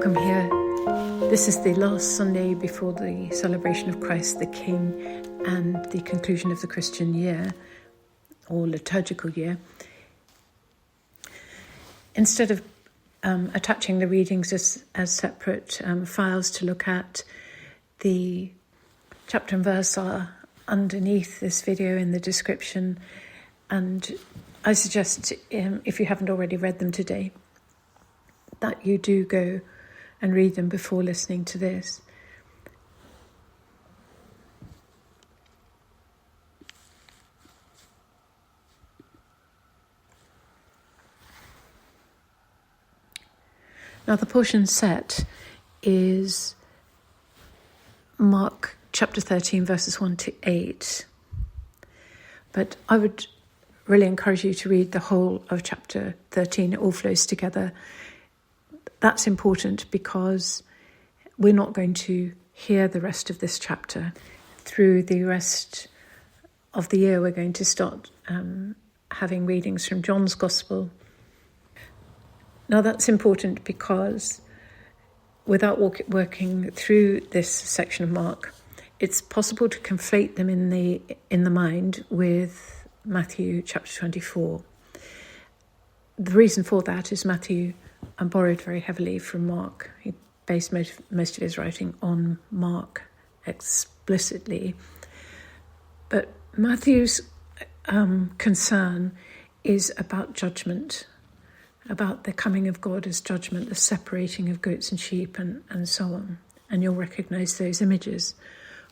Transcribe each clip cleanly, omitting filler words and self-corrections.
Welcome here. This is the last Sunday before the celebration of Christ the King and the conclusion of the Christian year, or liturgical year. Instead of attaching the readings as separate files to look at, the chapter and verse are underneath this video in the description, and I suggest, if you haven't already read them today, that you do go and read them before listening to this. Now, the portion set is Mark chapter 13, verses 1 to 8. But I would really encourage you to read the whole of chapter 13. It all flows together. That's important because we're not going to hear the rest of this chapter. Through the rest of the year, we're going to start having readings from John's Gospel. Now, that's important because without working through this section of Mark, it's possible to conflate them in the mind with Matthew chapter 24. The reason for that is Matthew borrowed very heavily from Mark. He based most of his writing on Mark explicitly. But Matthew's concern is about judgment, about the coming of God as judgment, the separating of goats and sheep and so on. And you'll recognise those images.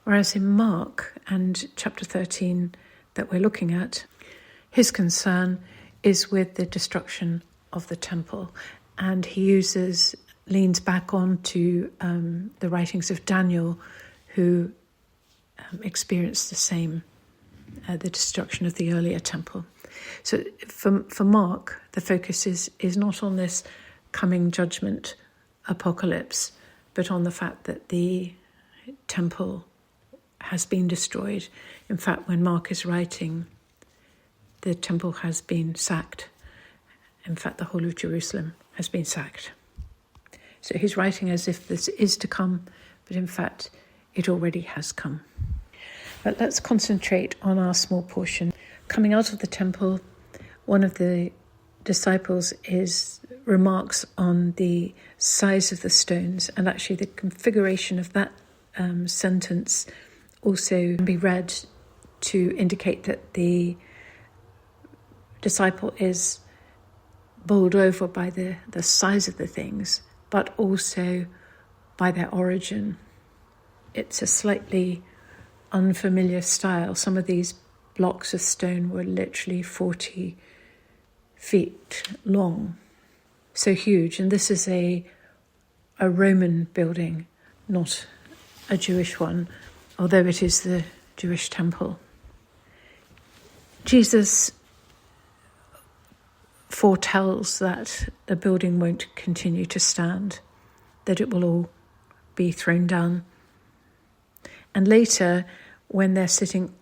Whereas in Mark and chapter 13 that we're looking at, his concern is with the destruction of the temple. And he leans back onto the writings of Daniel, who experienced the same, the destruction of the earlier temple. So for Mark, the focus is not on this coming judgment apocalypse, but on the fact that the temple has been destroyed. In fact, when Mark is writing, the temple has been sacked. In fact, the whole of Jerusalem has been sacked. So he's writing as if this is to come, but in fact, it already has come. But let's concentrate on our small portion. Coming out of the temple, one of the disciples remarks on the size of the stones, and actually the configuration of that sentence also can be read to indicate that the disciple is bowled over by the size of the things, but also by their origin. It's a slightly unfamiliar style. Some of these blocks of stone were literally 40 feet long, so huge. And this is a Roman building, not a Jewish one, although it is the Jewish temple. Jesus foretells that the building won't continue to stand, that it will all be thrown down. And later, when they're sitting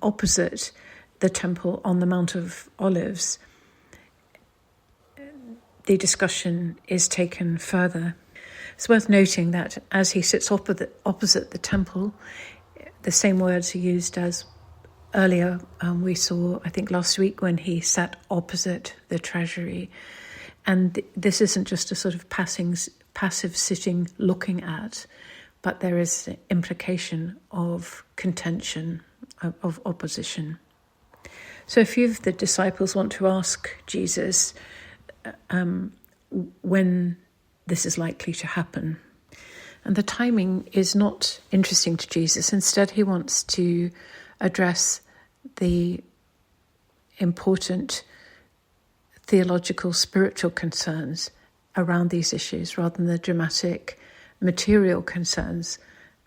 opposite the temple on the Mount of Olives, the discussion is taken further. It's worth noting that as he sits opposite the temple, the same words are used as earlier we saw, I think last week, when he sat opposite the treasury. And this isn't just a sort of passive sitting looking at, but there is an implication of contention, of opposition. So a few of the disciples want to ask Jesus when this is likely to happen. And the timing is not interesting to Jesus. Instead, he wants to address the important theological, spiritual concerns around these issues rather than the dramatic material concerns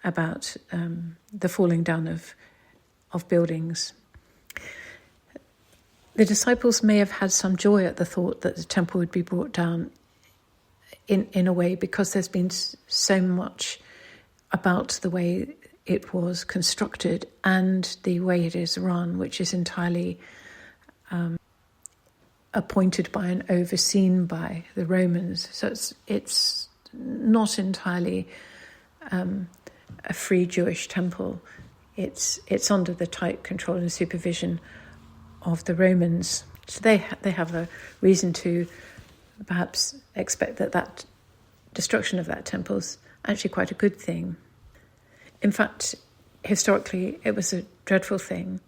about the falling down of buildings. The disciples may have had some joy at the thought that the temple would be brought down in a way, because there's been so much about the way it was constructed and the way it is run, which is entirely appointed by and overseen by the Romans. So it's not entirely a free Jewish temple. It's under the tight control and supervision of the Romans. So they have a reason to perhaps expect that destruction of that temple is actually quite a good thing. In fact, historically, it was a dreadful thing.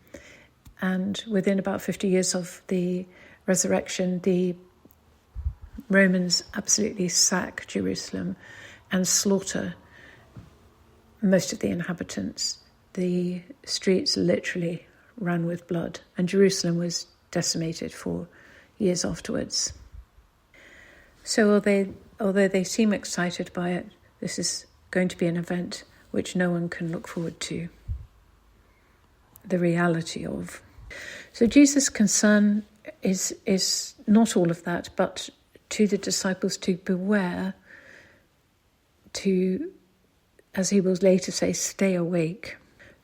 And within about 50 years of the resurrection, the Romans absolutely sack Jerusalem and slaughter most of the inhabitants. The streets literally ran with blood, and Jerusalem was decimated for years afterwards. So although they seem excited by it, this is going to be an event which no one can look forward to the reality of. So Jesus' concern is not all of that, but to the disciples to beware, to, as he will later say, stay awake,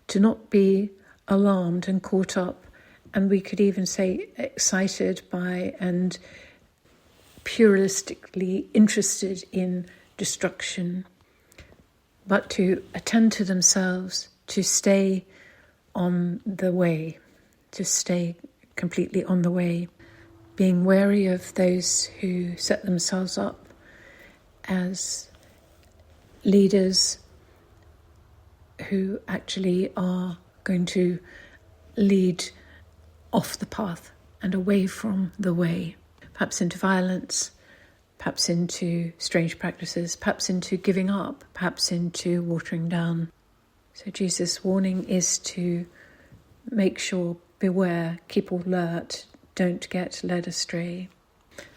to not be alarmed and caught up, and we could even say excited by and pluralistically interested in destruction, but to attend to themselves, to stay on the way, to stay completely on the way, being wary of those who set themselves up as leaders who actually are going to lead off the path and away from the way, perhaps into violence, perhaps into strange practices, perhaps into giving up, perhaps into watering down. So Jesus' warning is to make sure, beware, keep alert, don't get led astray.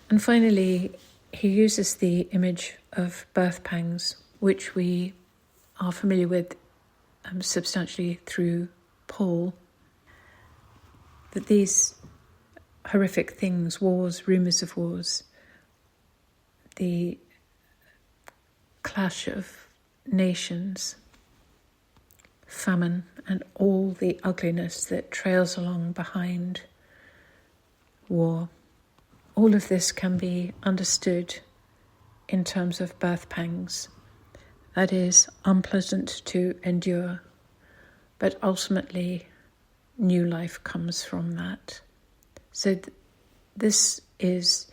And finally, he uses the image of birth pangs, which we are familiar with substantially through Paul, that these horrific things, wars, rumours of wars, the clash of nations, famine, and all the ugliness that trails along behind war, all of this can be understood in terms of birth pangs. That is, unpleasant to endure, but ultimately new life comes from that. So this is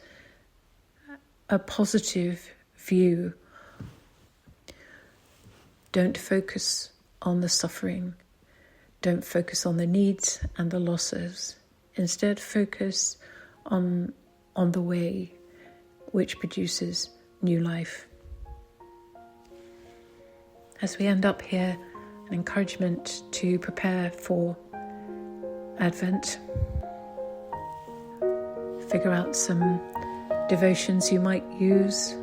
a positive view. Don't focus on the suffering. Don't focus on the needs and the losses. Instead, focus on the way which produces new life. As we end up here, an encouragement to prepare for Advent. Figure out some devotions you might use,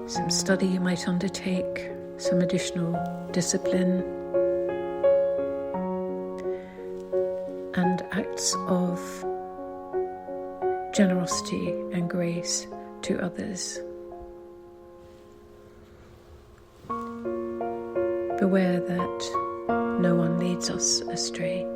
some study you might undertake, some additional discipline, and acts of generosity and grace to others. Beware that no one leads us astray.